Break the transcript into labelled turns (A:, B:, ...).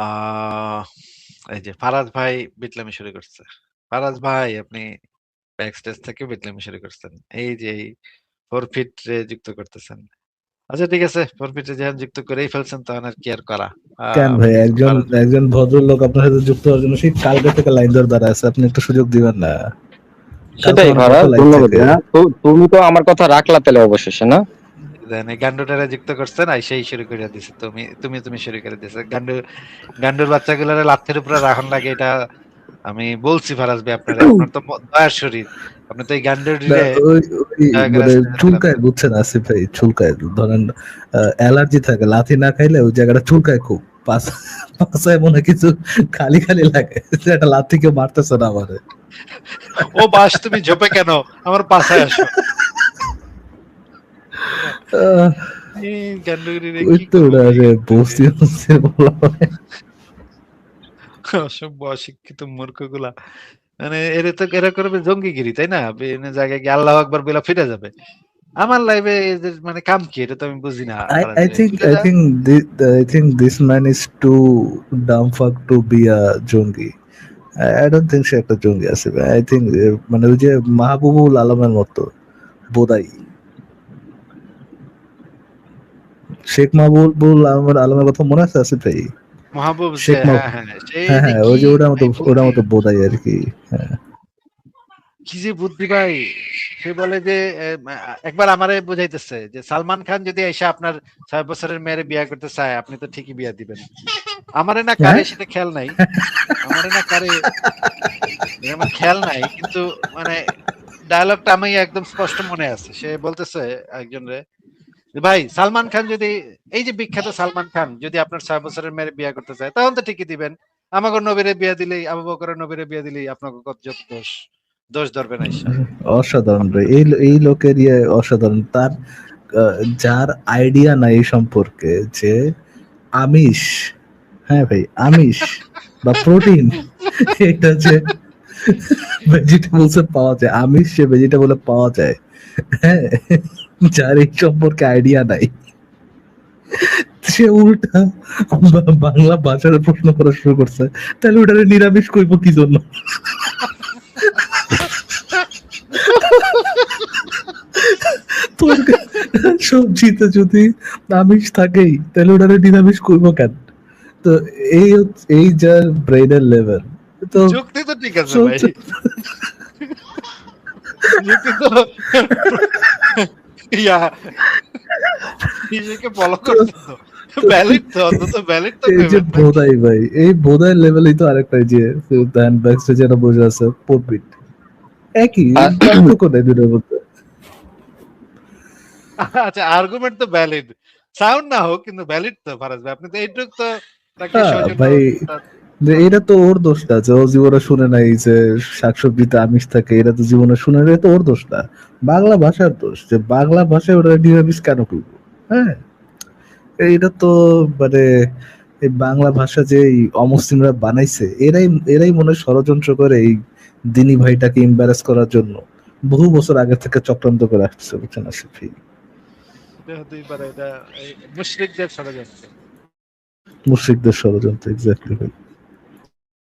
A: আহ এই যে ফারাজ ভাই বিটলামি শুরু করছে। ফারাজ ভাই আপনি ব্যাকস্টেজ থেকে বিটলামি শুরু করছেন। এই যে এই ফরফিট রে যুক্ত করতেছেন। আচ্ছা ঠিক আছে, ফরফিট রে যখন যুক্ত করেই ফেলছেন তখন আর কি আর করা।
B: কেন
A: আমি
B: ভাই,
A: কিছু
B: একজন
A: করার
B: একজন ভদ্রলোক আপনার সাথে যুক্ত হওয়ার জন্য সেই কালকে থেকে লাইন ধরে দাঁড়ায় আছে, আপনি একটু সুযোগ দিবেন না? কালকে
C: সেটাই
B: মানে কত
C: ফারাজ,
B: লাইন
C: ধন্যবাদ
B: থেকে
C: ভাইয়া। তো তুমি তো আমার কথা রাখলা তাহলে অবশেষে, না?
A: দেন এই গান্ডুটারে যুক্ত করছেন, আর সেই শুরু করে দিছে। তুমি শুরু করে দিছে। গান্ডুর বাচ্চাগুলোরে লাথের উপরে রাখন লাগে, এটা আমি বলছি ফারাজ ভাই আপনারে। আপনার তো দয়ার শরীর। আপনি তো এই গান্ডুর
B: না,
A: রে
B: ওই
A: দয়া করে
B: মানে
A: ছেড়ে দিলাম
B: চুলকায়,
A: না।
B: বুঝছেন আসিফ ভাই, চুলকায়। ধরেন অ্যালার্জি থাকে, লাথি না খাইলে ওই জায়গাটা চুলকায় খুব। পাশায় মনে হয় কিছু খালি খালি লাগে, যে একটা লাথি কেউ মারতেছে না আমারে।
A: ও বাস, তুমি ঝোপে কেন? আমার পাশায় আসো।
B: আহ,
A: এই গান্ডুরি রে
B: ওই
A: কি
B: তো
A: করবো
B: ওরা
A: ভাই,
B: যে
A: গান্ডুরি রে।
B: বসে বলা হয়।
A: অসভ্য অশিক্ষিত মূর্খগুলা। মানে এরা করবে জঙ্গিগিরি, তাই না? বিভিন্ন জায়গায় গিয়ে আল্লাহু আকবার বলে ফিরে যাবে। আমার লাইফে এদের মানে কাম কি, এটা তো আমি বুঝি না।
B: I
A: ফারাজ
B: I
A: ভাই
B: think
A: ফিরে
B: I
A: যা।
B: think I think this man is too dumb fuck to be a জঙ্গি. I don't think সে একটা জঙ্গি আছে। I think মানে ওই যে মাহবুবুল আলমের মতো বোধাই। শেখ মাহবুবুল আলমের কথা মনে আছে আসিফ ভাই?
A: মাহবুব যে,
B: শেখ মাহবুব,
A: হ্যাঁ হ্যাঁ, সেই
B: হ্যাঁ
A: যে
B: হ্যাঁ, ওই
A: কি
B: যে
A: ভাই
B: ওটার
A: বুদ্ধি,
B: মতো বোধাই আর কি। হ্যাঁ।
A: কি যে বুদ্ধি ভাই। সে বলে যে একবার আমারে বুঝাইতেছে যে সালমান খান যদি এসে আপনার 6 বছরের মেয়েরে বিয়ে করতে চায়, আপনি তো ঠিকই বিয়ে দিবেন। আমারে না কারে
B: হ্যাঁ?
A: সেটা খেয়াল নাই। আমারে না কারে এটা আমার খেয়াল নাই, কিন্তু মানে ডায়লগটা আমি একদম স্পষ্ট মনে আছে। সে বলতেছে একজন রে, যে ভাই সালমান খান যদি, এই যে বিখ্যাত সালমান খান যদি আপনার 6 বছরের মেয়ের বিয়ে করতে চায়, তখন তো ঠিকই দিবেন। আমাকে নবীরে বিয়ে দিলেই, আবু বকরের নবীরে বিয়ে দিলেই আপনাকে কত যত দোষ দোষ ধরবে না ঈশা।
B: অসাধারণ ভাই,
A: আপনার
B: এই লোকের অসাধারণ। তার যার আইডিয়া নাই এই সম্পর্কে যে আমিষ, হ্যাঁ ভাই, আমিষ বা প্রোটিন, এটা যে ভেজিটেবলস এ পাওয়া যায়, আমিষ যে ভেজিটেবলে পাওয়া যায়, হ্যাঁ, যার এই সম্পর্কে আইডিয়া নাই, সে উল্টা বাংলা ভাষার প্রশ্ন করা শুরু করছে। তাহলে ওটারে নিরামিষ করবো কি জন্য? তোর সবজিতে যদি আমিষ থাকেই, তাহলে ওটারে নিরামিষ করবো কেন? তো এই যার ব্রেইনের লেভেল, তো
A: যুক্তি তো ঠিক আছে ভাই,
B: চলছে।
A: যুক্তি তো ইয়া নিজেকে ফলো
B: তো
A: করতে তো
B: তো
A: ভ্যালিড, তো অন্তত ভ্যালিড তো
B: এই যে
A: কইবেন নাকি?
B: বোধাই ভাই, এই বোধাই লেভেলই তো আরেকটা, এই যে ধ্যান ব্যাকস্টে যেটা বসে আছে পরবিট, একই
C: আ-
B: পার্থক্য নেই দুটোর মধ্যে।
A: আচ্ছা, আর্গুমেন্ট তো ভ্যালিড, সাউন্ড না হোক কিন্তু ভ্যালিড তো। ফারাজ ভাই আপনি তো এইটুক তো তাকে
B: হ্যাঁ
A: সৌজন্য
B: ভাই, যে
A: করবেন।
B: এটা তো ওর দোষ না যে ও জীবনে শুনে নাই যে শাকসবজিতে আমিষ থাকে, এটা তো জীবনে শুনে নাই, এটা তো ওর দোষ না, বাংলা ভাষার দোষ, যে বাংলা ভাষায় ওরা নিরামিষ কেন করবো। হ্যাঁ, এটা তো মানে এই বাংলা ভাষা যে এই অমুসলিমরা বানাইছে, এরাই মনে হয় ষড়যন্ত্র করে এই দিনী ভাইটাকে ইম্বারেস করার জন্য বহু বছর আগে থেকে চক্রান্ত করে আসছে, বুঝছেন আসিফ ভাই?
A: এটা হতেই পারে, এটা মুশরিকদের ষড়যন্ত্র।
B: মুশরিকদের ষড়যন্ত্র, এক্স্যাক্টলি ভাই।